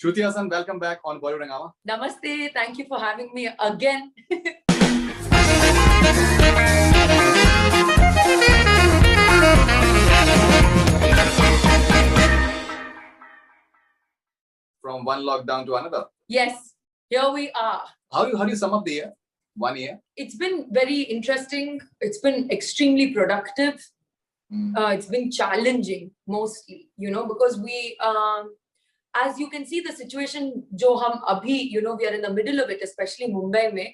Shruti Haasan, welcome back on Bollywood Hungama. Namaste. Thank you for having me again. From one lockdown to another. Yes, here we are. How do you sum up the year? 1 year? It's been very interesting. It's been extremely productive. It's been challenging mostly, because we, as you can see, the situation, jo hum abhi, we are in the middle of it, especially Mumbai mein.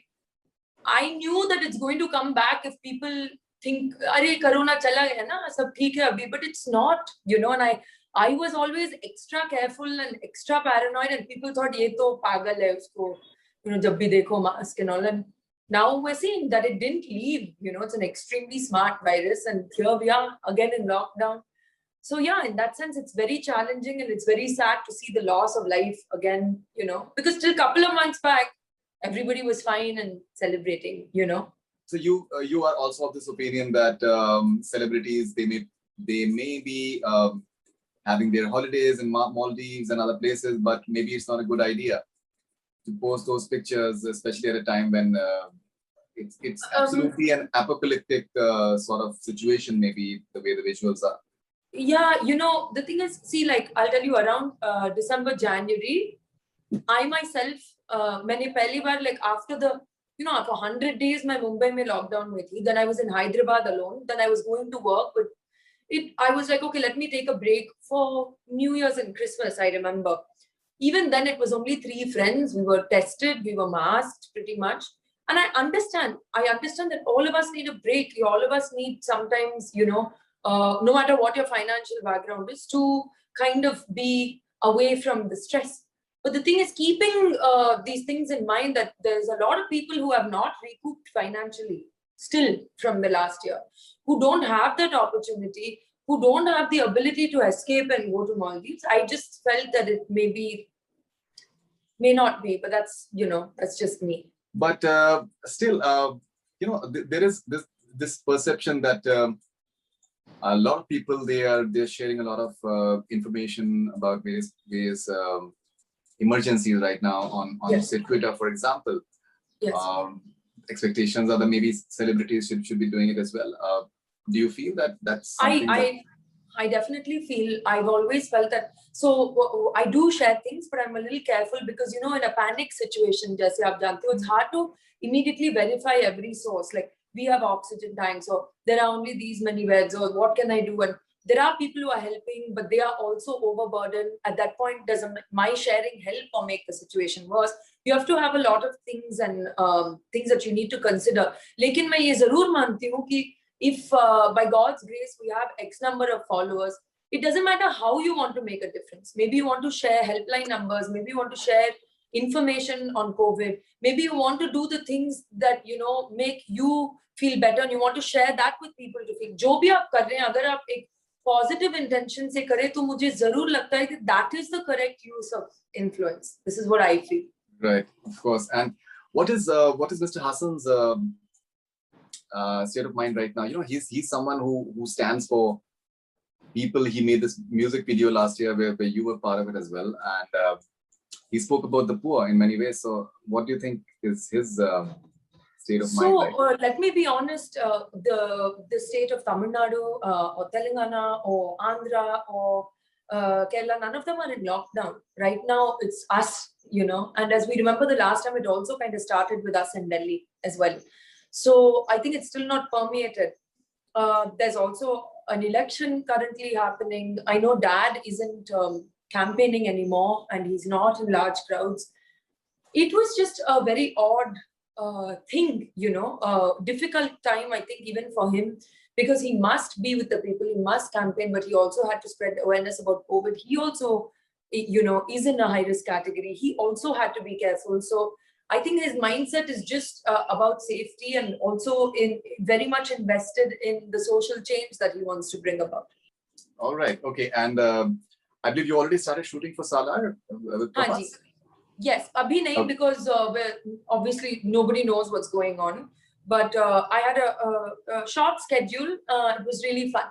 I knew that it's going to come back if people think, "Arey, Corona chala gaya na, sab theek hai abhi," but it's not, and I was always extra careful and extra paranoid, and people thought, "Ye to pagal hai, usko, jab bhi dekho mask and all." And now we're seeing that it didn't leave. It's an extremely smart virus, and here we are again in lockdown. So yeah, in that sense, it's very challenging, and it's very sad to see the loss of life again. Because till a couple of months back, everybody was fine and celebrating. So you are also of this opinion that celebrities they may be having their holidays in Maldives and other places, but maybe it's not a good idea to post those pictures, especially at a time when it's absolutely an apocalyptic sort of situation, maybe the way the visuals are. Yeah, the thing is, see, like I'll tell you, around December, January, I myself, मैंने पहली बार, like after the, after 100 days, my Mumbai mein lockdown में थी. Then I was in Hyderabad alone. Then I was going to work, but I was like, okay, let me take a break for New Year's and Christmas. I remember. Even then, it was only 3 friends. We were tested. We were masked pretty much. And I understand that all of us need a break. All of us need sometimes, no matter what your financial background is, to kind of be away from the stress. But the thing is, keeping these things in mind, that there's a lot of people who have not recouped financially still from the last year, who don't have that opportunity, who don't have the ability to escape and go to Maldives. I just felt that it may not be, but that's, that's just me. But still, there is this perception that a lot of people, they're sharing a lot of information about various emergencies right now on Yes. say Twitter, for example. Yes. Expectations are that maybe celebrities should be doing it as well. Do you feel that that's something I definitely feel, I've always felt that. So I do share things, but I'm a little careful because, in a panic situation, jaise aap jante ho, it's hard to immediately verify every source. Like, we have oxygen tanks, or there are only these many beds, or what can I do? And there are people who are helping, but they are also overburdened. At that point, does my sharing help or make the situation worse? You have to have a lot of things and things that you need to consider. Lekin main ye zarur manti hu ki if by God's grace we have X number of followers, it doesn't matter how you want to make a difference. Maybe you want to share helpline numbers, maybe you want to share information on COVID, maybe you want to do the things that make you feel better, and you want to share that with people to feel. Jo bhi aap kar rahe hain, agar aap ek positive intention se kare, to mujhe zarur lagta hai ki that is the correct use of influence. This is what I feel. Right, of course. And what is Mr. Hassan's state of mind right now? He's someone who stands for people. He made this music video last year where you were part of it as well, and he spoke about the poor in many ways. So what do you think is his state of mind right now? Let me be honest, the state of Tamil Nadu or Telangana or Andhra or Kerala, none of them are in lockdown. Right now, it's us, and as we remember the last time, it also kind of started with us in Delhi as well. So I think it's still not permeated. There's also an election currently happening. I know Dad isn't campaigning anymore, and he's not in large crowds. It was just a very odd thing, difficult time, I think, even for him, because he must be with the people, he must campaign, but he also had to spread awareness about COVID. He also, is in a high-risk category. He also had to be careful. So I think his mindset is just about safety, and also very much invested in the social change that he wants to bring about. All right. Okay. And I believe you already started shooting for Salaar with Prabhas? Yes. Abhi nahi, because obviously nobody knows what's going on. But I had a short schedule. It was really fun.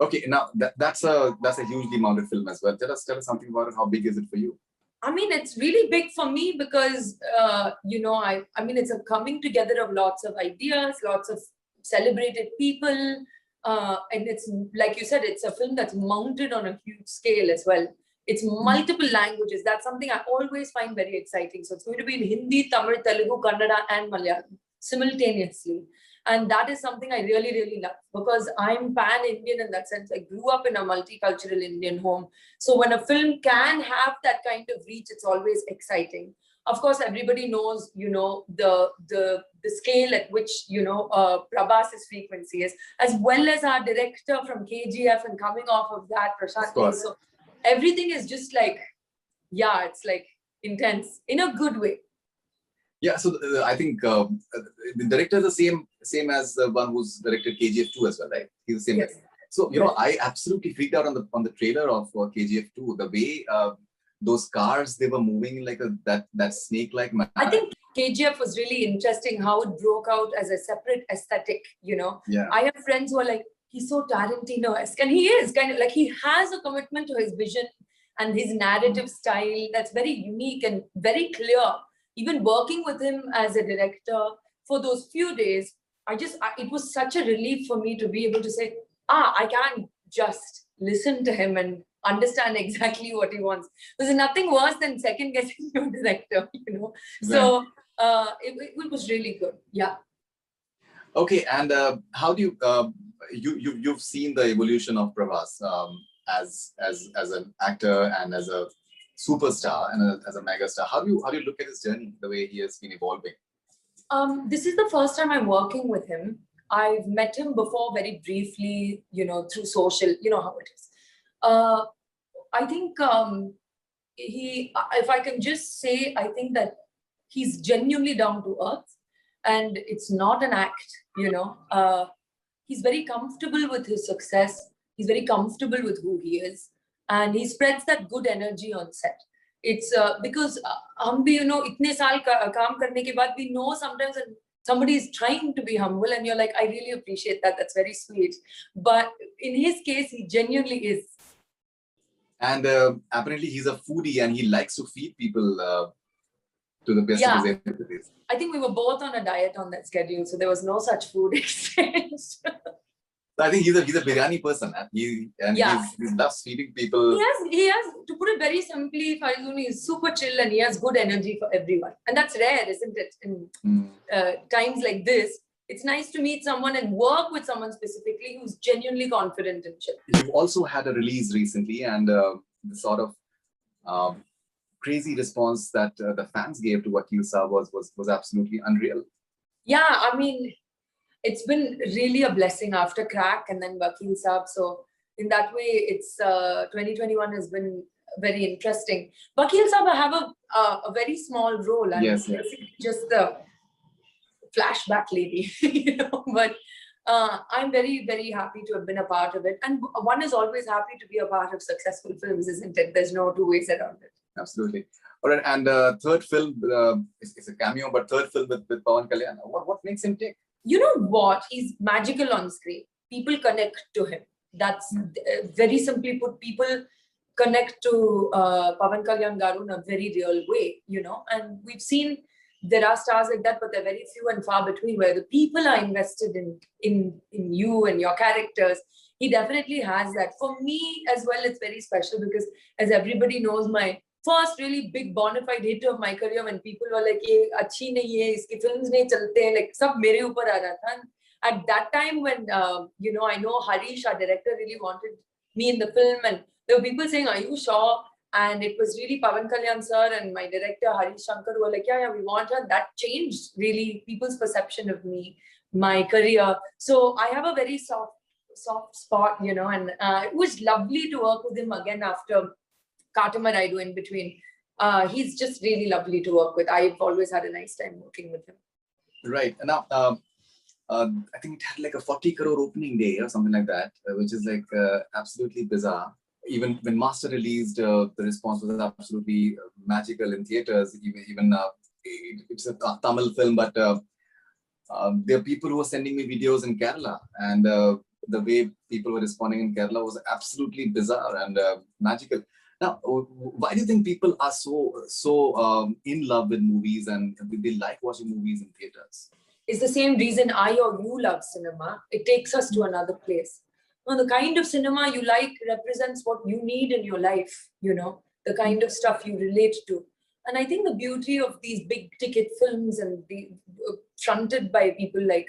Okay. Now that's a hugely mounted film as well. Tell us something about it. How big is it for you? I mean, it's really big for me because, I mean, it's a coming together of lots of ideas, lots of celebrated people. And it's, like you said, it's a film that's mounted on a huge scale as well. It's multiple languages. That's something I always find very exciting. So it's going to be in Hindi, Tamil, Telugu, Kannada, and Malayalam simultaneously. And that is something I really, really love because I'm pan-Indian in that sense. I grew up in a multicultural Indian home. So when a film can have that kind of reach, it's always exciting. Of course, everybody knows, the scale at which, Prabhas's frequency is, as well as our director from KGF and coming off of that, Prashant. So everything is just like, yeah, it's like intense in a good way. Yeah, so I think the director is the same as the one who's directed KGF 2 as well, right? He's the same. Yes. So I absolutely freaked out on the trailer of KGF 2. The way those cars, they were moving like that snake-like manner. I think KGF was really interesting how it broke out as a separate aesthetic. Yeah. I have friends who are like, he's so Tarantino-esque, and he is kind of like, he has a commitment to his vision and his narrative style that's very unique and very clear. Even working with him as a director for those few days, it was such a relief for me to be able to say, I can just listen to him and understand exactly what he wants. There's nothing worse than second guessing your director, Right. So it was really good. Yeah. Okay, and how do you've seen the evolution of Prabhas as an actor and as a superstar and as a megastar? How do you look at his journey, the way he has been evolving? This is the first time I'm working with him. I've met him before very briefly, through social, how it is. I think if I can just say, I think that he's genuinely down to earth and it's not an act, he's very comfortable with his success. He's very comfortable with who he is. And he spreads that good energy on set. It's because hum bhi, itne saal kaam karne ke baad, we know sometimes that somebody is trying to be humble and you're like, I really appreciate that. That's very sweet. But in his case, he genuinely is. And apparently he's a foodie and he likes to feed people to the best of his abilities. I think we were both on a diet on that schedule, so there was no such food exchange. I think he's a biryani person, and he loves feeding people. He has, to put it very simply, Faridoon is super chill and he has good energy for everyone. And that's rare, isn't it? In times like this, it's nice to meet someone and work with someone specifically who's genuinely confident and chill. You've also had a release recently, and the sort of crazy response that the fans gave to Vakil Saab was absolutely unreal. Yeah, I mean, it's been really a blessing after Crack and then Vakil Saab. So in that way, it's 2021 has been very interesting. Vakil Saab, I have a very small role. I'm basically just the flashback lady, but I'm very, very happy to have been a part of it. And one is always happy to be a part of successful films, isn't it? There's no two ways around it. Absolutely. All right. And third film, it's a cameo, but third film with Pawan Kalyan. What makes him tick? You know what? He's magical on screen. People connect to him. That's very simply put, people connect to Pawan Kalyan Garu in a very real way, and we've seen there are stars like that, but they're very few and far between where the people are invested in you and your characters. He definitely has that. For me as well, it's very special because as everybody knows, my first really big bona fide hit of my career when people were like, "Ye achhi nahi hai, iski films nahi chalte hain," like sab mere upar aa raha tha. At that time when I know Harish, our director, really wanted me in the film, and there were people saying, "Are you sure?" And it was really Pawan Kalyan sir and my director Harish Shankar who were like, yeah, we want her. That changed really people's perception of me, my career. So I have a very soft spot, and it was lovely to work with him again after Katama Raidu in between. He's just really lovely to work with. I've always had a nice time working with him. Right. Now, I think it had like a 40 crore opening day or something like that, which is like absolutely bizarre. Even when Master released, the response was absolutely magical in theaters. Even it's a Tamil film, but there are people who are sending me videos in Kerala, and the way people were responding in Kerala was absolutely bizarre and magical. Now, why do you think people are so in love with movies and they like watching movies in theaters? It's the same reason I or you love cinema. It takes us to another place. Now, the kind of cinema you like represents what you need in your life, the kind of stuff you relate to. And I think the beauty of these big ticket films and the fronted by people like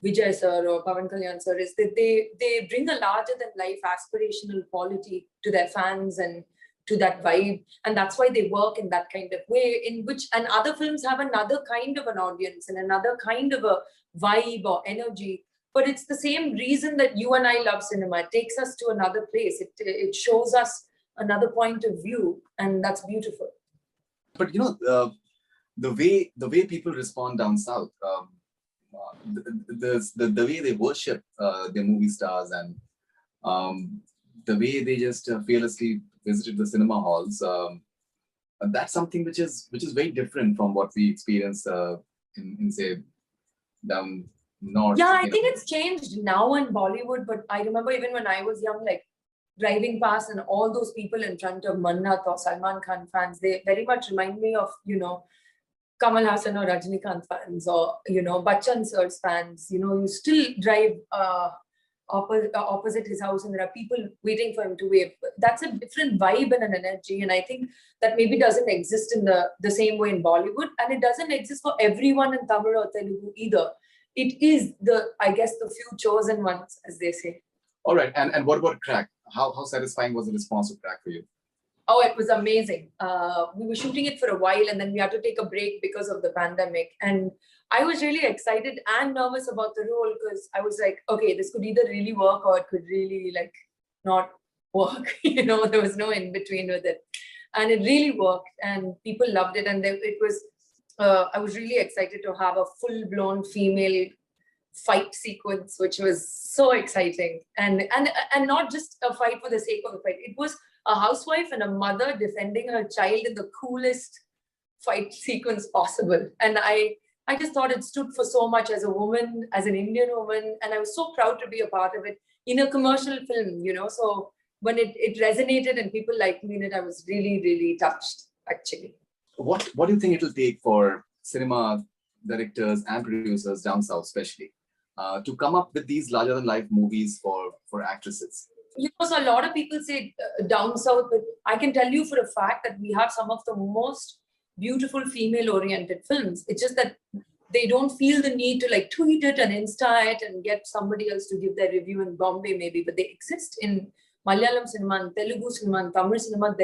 Vijay sir or Pavan Kalyan sir is that they bring a larger than life aspirational quality to their fans and to that vibe, and that's why they work in that kind of way, in which and other films have another kind of an audience and another kind of a vibe or energy. But it's the same reason that you and I love cinema. It takes us to another place. It shows us another point of view, and that's beautiful. But the way people respond down south, the way they worship their movie stars, and the way they just fearlessly visited the cinema halls, that's something which is very different from what we experience in say down north. Yeah, I think it's changed now in Bollywood, but I remember even when I was young, like driving past and all those people in front of Mannat or Salman Khan fans, they very much remind me of, Kamal Haasan or Rajinikanth fans, or, Bachchan sir's fans. You still drive opposite his house and there are people waiting for him to wave. That's a different vibe and an energy. And I think that maybe doesn't exist in the same way in Bollywood. And it doesn't exist for everyone in Tamil or Telugu either. It is I guess, the few chosen ones, as they say. All right. And what about Crack? How satisfying was the response to Crack for you? Oh, it was amazing. We were shooting it for a while and then we had to take a break because of the pandemic. And I was really excited and nervous about the role because I was like, okay, this could either really work or it could really not work. There was no in between with it. And it really worked and people loved it. And it was, I was really excited to have a full-blown female fight sequence, which was so exciting. And not just a fight for the sake of a fight. It was a housewife and a mother defending her child in the coolest fight sequence possible. And I just thought it stood for so much as a woman, as an Indian woman. And I was so proud to be a part of it in a commercial film, So when it resonated and people liked me in it, I was really, really touched, actually. What do you think it will take for cinema directors and producers down south, especially, to come up with these larger than life movies for actresses? So a lot of people say down south, but I can tell you for a fact that we have some of the most beautiful female-oriented films. It's just that they don't feel the need to tweet it and Insta it and get somebody else to give their review in Bombay maybe, but they exist in Malayalam cinema, and Telugu cinema, and Tamil cinema.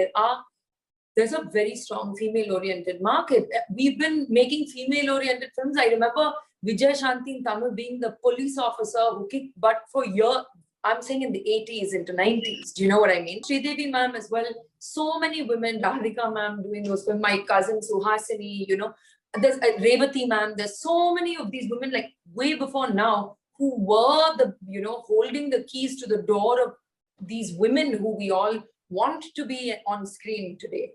There's a very strong female-oriented market. We've been making female-oriented films. I remember Vijay Shanti in Tamil being the police officer who kicked butt for years. I'm saying in the 80s into 90s. Do you know what I mean? Sridevi ma'am as well. So many women, Radhika ma'am doing those films, my cousin Suhasini, There's Revati ma'am. There's so many of these women, way before now, who were holding the keys to the door of these women who we all want to be on screen today,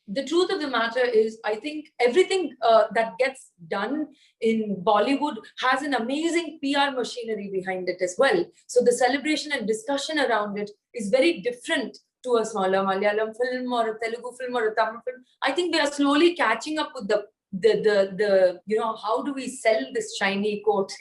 The truth of the matter is, I think everything that gets done in Bollywood has an amazing PR machinery behind it as well. So the celebration and discussion around it is very different to a smaller Malayalam film or a Telugu film or a Tamil film. I think we are slowly catching up with the how do we sell this shiny coat,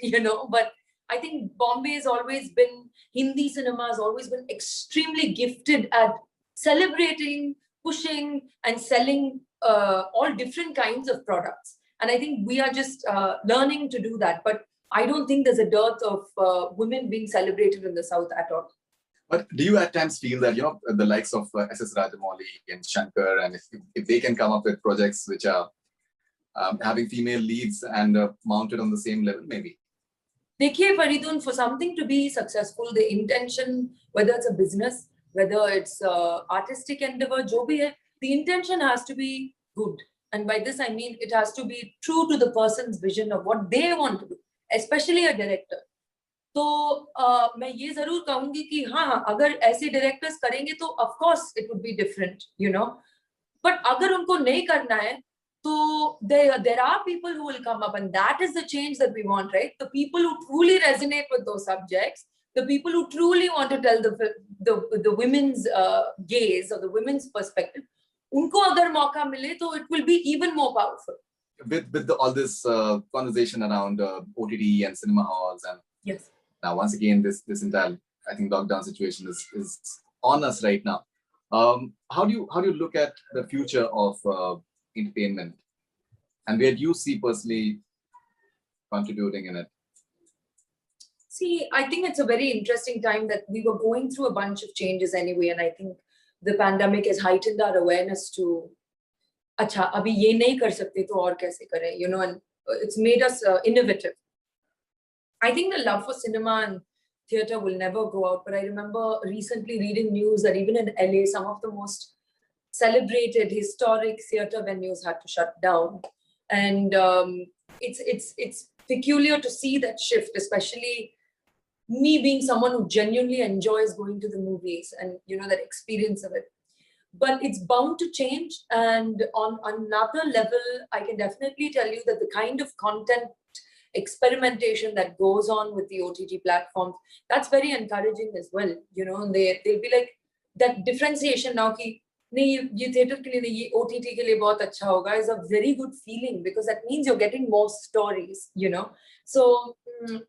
But I think Bombay has always been, Hindi cinema has always been extremely gifted at celebrating, pushing and selling all different kinds of products. And I think we are just learning to do that. But I don't think there's a dearth of women being celebrated in the South at all. But do you at times feel that, the likes of S.S. Rajamouli and Shankar, and if they can come up with projects which are having female leads and mounted on the same level, maybe? Dekhiye Faridoon, for something to be successful, the intention, whether it's a business, whether it's artistic endeavor, jo bhi hai, the intention has to be good. And by this, I mean, it has to be true to the person's vision of what they want to do, especially a director. तो मैं ये जरूर कहूंगी कि हाँ, अगर ऐसे directors करेंगे तो of course it would be different, But अगर उनको नहीं करना है, so there are people who will come up, and that is the change that we want, right? The people who truly resonate with those subjects, the people who truly want to tell the women's gaze or the women's perspective, unko agar mauka mile, to it will be even more powerful. With all this conversation around OTT and cinema halls, and yes, now once again this entire, I think, lockdown situation is on us right now. How do you look at the future of entertainment, and where do you see personally contributing in it? See, I think it's a very interesting time that we were going through a bunch of changes anyway, and I think the pandemic has heightened our awareness to, acha, abhi ye nahi kar sakte to aur kaise kare, you know, and it's made us innovative. I think the love for cinema and theatre will never go out, but I remember recently reading news that even in LA, some of the most celebrated historic theatre venues had to shut down, and it's peculiar to see that shift, especially me being someone who genuinely enjoys going to the movies and, you know, that experience of it. But it's bound to change. And on another level, I can definitely tell you that the kind of content experimentation that goes on with the OTT platforms, that's very encouraging as well. You know, and they'll be like that differentiation now ki, nahi, ye theater ke liye nahi, ye OTT ke liye bahut acha hoga, is a very good feeling, because that means you're getting more stories, you know. So,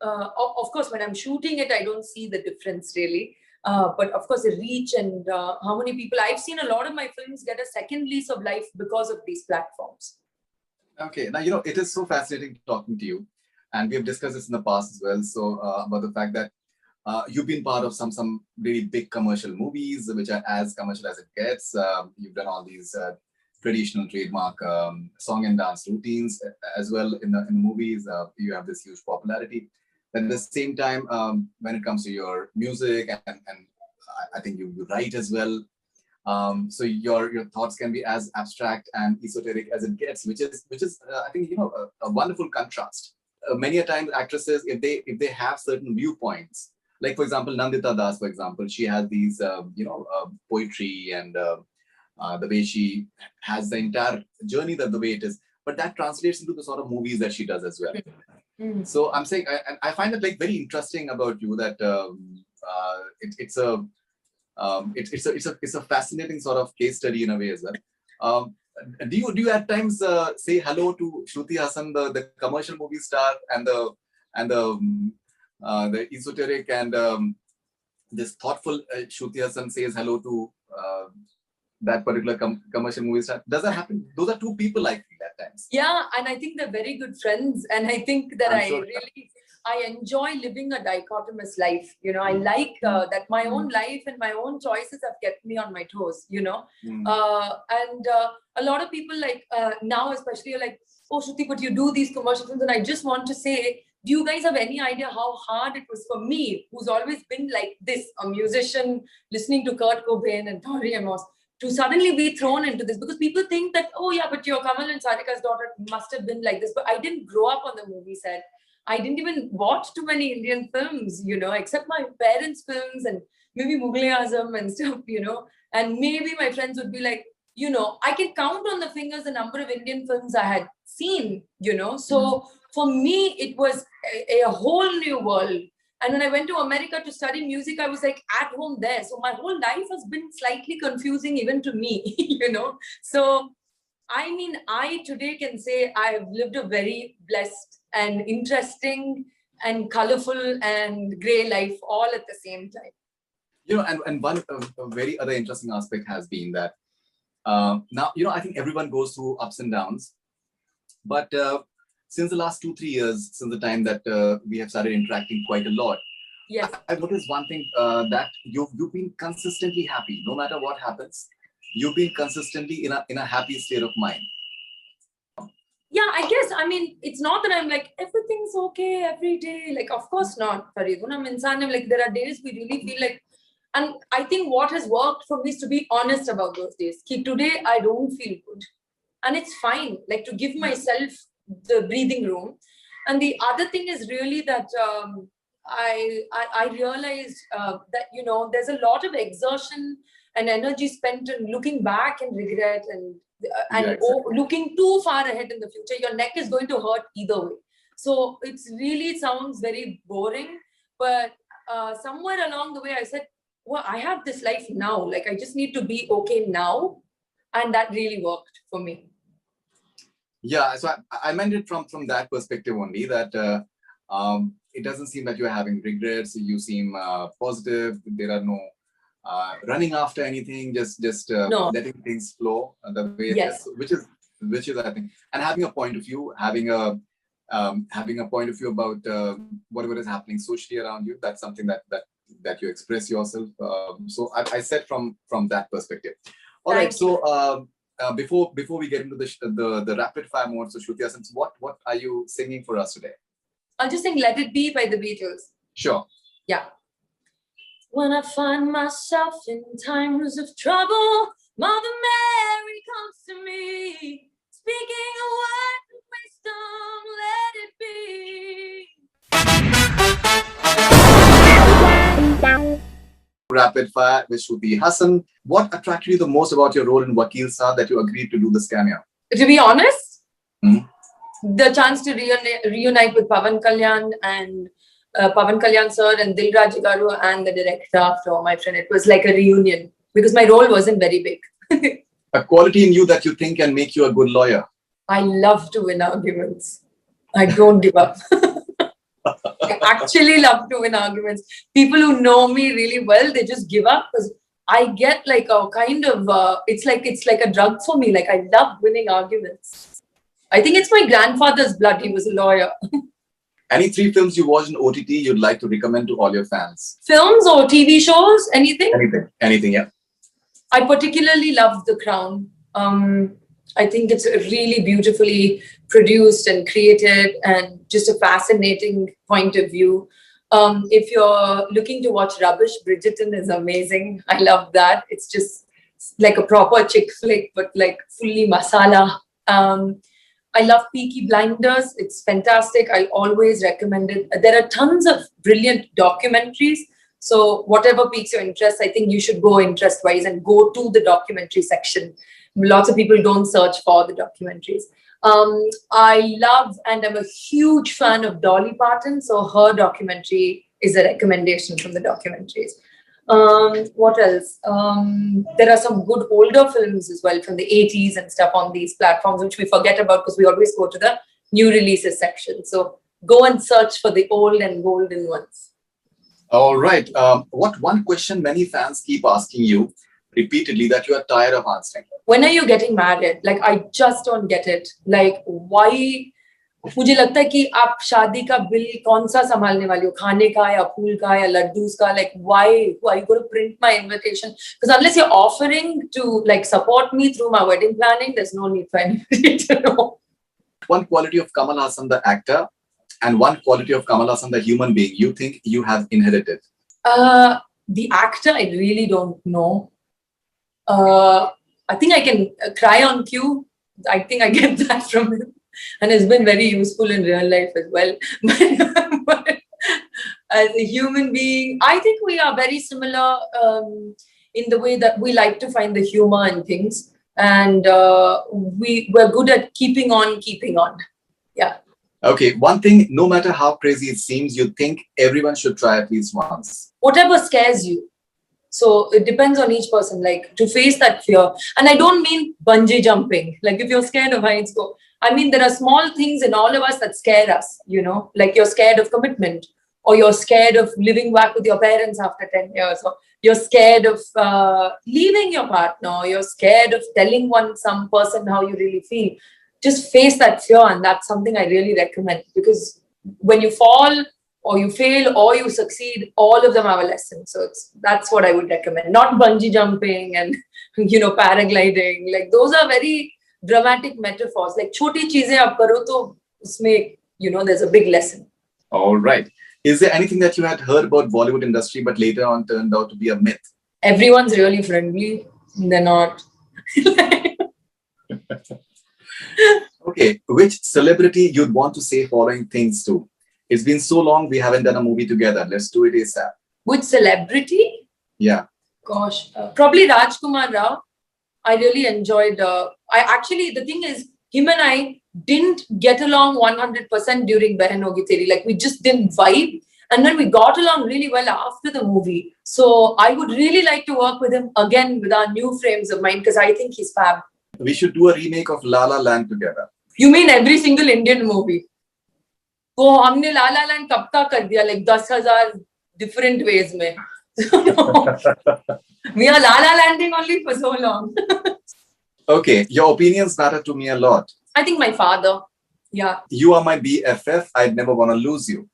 of course, when I'm shooting it, I don't see the difference really. But of course, the reach and how many people, I've seen a lot of my films get a second lease of life because of these platforms. Okay, now, you know, it is so fascinating talking to you. And we have discussed this in the past as well. So about the fact that you've been part of some really big commercial movies, which are as commercial as it gets. You've done all these traditional trademark song and dance routines as well in the movies. You have this huge popularity. Then at the same time, when it comes to your music, and I think you write as well. So your thoughts can be as abstract and esoteric as it gets, which is I think, you know, a wonderful contrast. Many a times actresses, if they have certain viewpoints, like for example Nandita Das, for example, she has these poetry and the way she has the entire journey, the way it is, but that translates into the sort of movies that she does as well. So I'm saying, I find it like very interesting about you that it's a fascinating sort of case study in a way as well. Do you at times say hello to Shruti Haasan, the commercial movie star, and the esoteric and this thoughtful Shruti Haasan says hello to that particular commercial movie star? Does that happen? Those are two people I feel at times. Yeah, and I think they're very good friends, and I think that I enjoy living a dichotomous life. You know, I like that my own life and my own choices have kept me on my toes, you know. And a lot of people now especially are like, oh Shruti, but you do these commercial films, and I just want to say, do you guys have any idea how hard it was for me, who's always been like this, a musician listening to Kurt Cobain and Tori Amos, to suddenly be thrown into this? Because people think that, oh yeah, but your Kamal and Sarika's daughter must have been like this. But I didn't grow up on the movie set. I didn't even watch too many Indian films, you know, except my parents' films and maybe Mughal-e-Azam and stuff, you know. And maybe my friends would be like, you know, I can count on the fingers the number of Indian films I had seen, you know. So for me, it was a whole new world. And when I went to America to study music, I was like at home there. So my whole life has been slightly confusing even to me, you know. So, I mean, I today can say I have lived a very blessed and interesting and colorful and gray life all at the same time. You know, and one very other interesting aspect has been that now, you know, I think everyone goes through ups and downs, but since the last 2-3 years, since the time that we have started interacting quite a lot, yes, I've noticed one thing, that you've been consistently happy, no matter what happens. You've been consistently in a happy state of mind. Yeah, I guess, I mean, it's not that I'm like, everything's okay every day. Like, of course not, Faridoon. I'm like, there are days we really feel like, and I think what has worked for me is to be honest about those days. Today, I don't feel good. And it's fine, like to give myself the breathing room. And the other thing is really that I realized that, you know, there's a lot of exertion and energy spent in looking back and regret and looking too far ahead in the future. Your neck is going to hurt either way. So it sounds very boring, but somewhere along the way, I said, well, I have this life now. Like, I just need to be okay now. And that really worked for me. Yeah, so I meant it from that perspective only, that it doesn't seem that you're having regrets. You seem positive. There are no running after anything, just No. letting things flow the way it Yes. is, which is I think, and having a point of view, having a point of view about whatever is happening socially around you. That's something that you express yourself. So I said from that perspective. All right. So before we get into the rapid fire mode, so Shruti Haasan, what are you singing for us today? I'll just sing "Let It Be" by the Beatles. Sure. Yeah. When I find myself in times of trouble, Mother Mary comes to me, speaking a word of wisdom, let it be. Rapid fire with Shruti Haasan. What attracted you the most about your role in Vakil Saab that you agreed to do this cameo? To be honest, the chance to reunite with Pavan Kalyan and Pavan Kalyan sir and Dil Raja Garu and the director after my friend. It was like a reunion because my role wasn't very big. A quality in you that you think can make you a good lawyer? I love to win arguments. I don't give up. I actually love to win arguments. People who know me really well, they just give up because I get like a kind of, it's like a drug for me. Like, I love winning arguments. I think it's my grandfather's blood. He was a lawyer. Any 3 films you watched in OTT you'd like to recommend to all your fans? Films or TV shows? Anything? Anything, yeah. I particularly love The Crown. I think it's really beautifully produced and created and just a fascinating point of view. If you're looking to watch rubbish, Bridgerton is amazing. I love that. It's just like a proper chick flick, but like fully masala. I love Peaky Blinders. It's fantastic. I always recommend it. There are tons of brilliant documentaries. So whatever piques your interest, I think you should go interest-wise and go to the documentary section. Lots of people don't search for the documentaries. I love and I'm a huge fan of Dolly Parton. So her documentary is a recommendation from the documentaries. What else? There are some good older films as well from the 80s and stuff on these platforms, which we forget about because we always go to the new releases section. So go and search for the old and golden ones. All right. What one question many fans keep asking you repeatedly that you are tired of answering? When are you getting married? Like, I just don't get it. Like, why? मुझे लगता है कि आप शादी का bill कौन सा संभालने वाली हो, खाने का या फूल का या लड्डूस का? Like, why are you going to print my invitation? Because unless you're offering to like support me through my wedding planning, there's no need for anybody to know. One quality of Kamal Haasan the actor and one quality of Kamal Haasan the human being you think you have inherited? The actor, I really don't know. I think I can cry on cue. I think I get that from him. And it's been very useful in real life as well. But as a human being, I think we are very similar in the way that we like to find the humor in things. And we're good at keeping on. Yeah. Okay, one thing, no matter how crazy it seems, you think everyone should try at least once. Whatever scares you. So it depends on each person, like to face that fear. And I don't mean bungee jumping. Like if you're scared of heights, go. I mean, there are small things in all of us that scare us, you know, like you're scared of commitment, or you're scared of living back with your parents after 10 years, or you're scared of leaving your partner, or you're scared of telling some person how you really feel. Just face that fear. And that's something I really recommend, because when you fall or you fail or you succeed, all of them have a lesson. So that's what I would recommend. Not bungee jumping and, you know, paragliding. Like those are very dramatic metaphors. Like choti cheeze aap karo to usme, you know, there's a big lesson. All right. Is there anything that you had heard about Bollywood industry but later on turned out to be a myth? Everyone's really friendly. They're not. Okay, which celebrity you'd want to say following things to? It's been so long we haven't done a movie together. Let's do it ASAP. Which celebrity? Yeah. Gosh, probably Rajkumar Rao. I really enjoyed. The thing is, him and I didn't get along 100% during Behan Hogi Teri. Like we just didn't vibe. And then we got along really well after the movie. So I would really like to work with him again with our new frames of mind because I think he's fab. We should do a remake of La La Land together. You mean every single Indian movie? वो हमने La La Land कब का कर दिया like 10,000 different ways में. We are La La Landing only for so long. Okay, your opinions matter to me a lot. I think my father. Yeah. You are my BFF. I'd never want to lose you.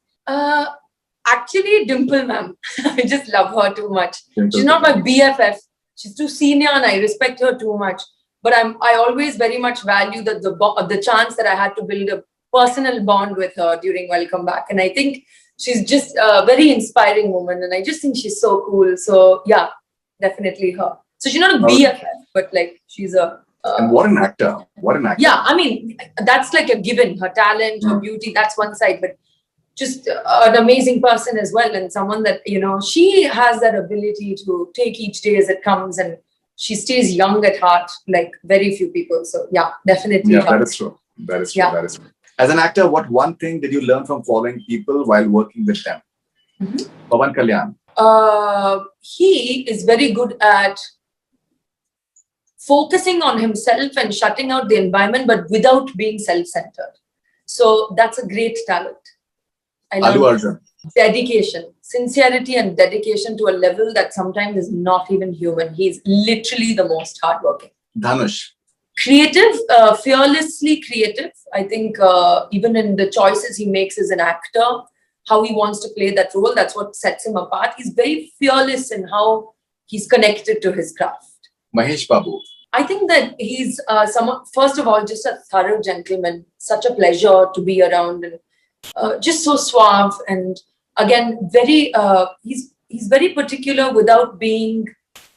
Actually, Dimple ma'am. I just love her too much. Dimple She's not my BFF. She's too senior and I respect her too much. But I always very much value the chance that I had to build a personal bond with her during Welcome Back. And I think she's just a very inspiring woman. And I just think she's so cool. So yeah, definitely her. So she's not a BFF, but like she's a... and what an actor. What an actor. Yeah, I mean, that's like a given. Her talent, her beauty, that's one side. But just an amazing person as well. And someone that, you know, she has that ability to take each day as it comes. And she stays young at heart, like very few people. So yeah, definitely. Yeah, that is true. That is true. Yeah. That is true. As an actor, what one thing did you learn from following people while working with them? Pawan Kalyan. He is very good at focusing on himself and shutting out the environment, but without being self-centered. So that's a great talent. Allu Arjun. Dedication, sincerity and dedication to a level that sometimes is not even human. He's literally the most hardworking. Dhanush. Creative, fearlessly creative. I think even in the choices he makes as an actor, how he wants to play that role, that's what sets him apart. He's very fearless in how he's connected to his craft. Mahesh Babu. I think that he's someone, first of all, just a thorough gentleman, such a pleasure to be around, and just so suave. And again, very he's very particular without being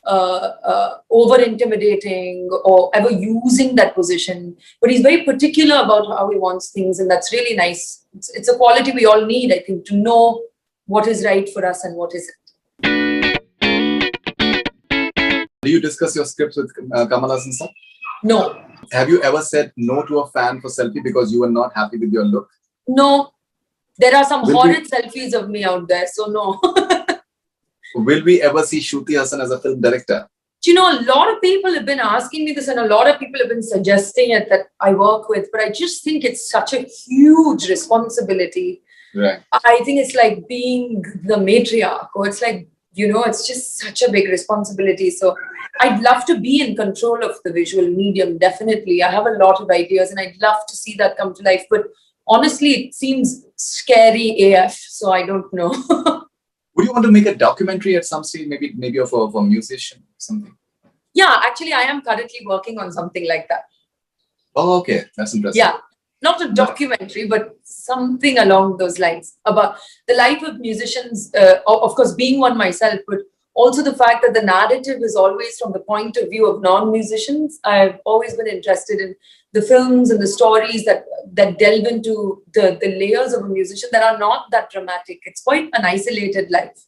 over intimidating or ever using that position. But he's very particular about how he wants things, and that's really nice. It's a quality we all need, I think, to know what is right for us and what isn't. Do you discuss your scripts with Kamal Haasan sir? No. Have you ever said no to a fan for selfie because you were not happy with your look? No. There are some horrid selfies of me out there, so no. Will we ever see Shruti Haasan as a film director? You know, a lot of people have been asking me this and a lot of people have been suggesting it that I work with, but I just think it's such a huge responsibility. Right. I think it's like being the matriarch, or it's like, you know, it's just such a big responsibility. So I'd love to be in control of the visual medium, definitely. I have a lot of ideas and I'd love to see that come to life. But honestly, it seems scary AF, so I don't know. Would you want to make a documentary at some stage, maybe of a musician or something? Yeah, actually, I am currently working on something like that. Oh, okay. That's interesting. Yeah. Not a documentary, but something along those lines about the life of musicians, of course, being one myself, but also the fact that the narrative is always from the point of view of non-musicians. I've always been interested in the films and the stories that delve into the layers of a musician that are not that dramatic. It's quite an isolated life.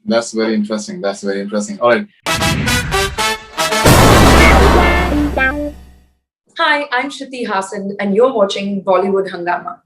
That's very interesting. That's very interesting. All right. Hi, I'm Shruti Haasan and you're watching Bollywood Hungama.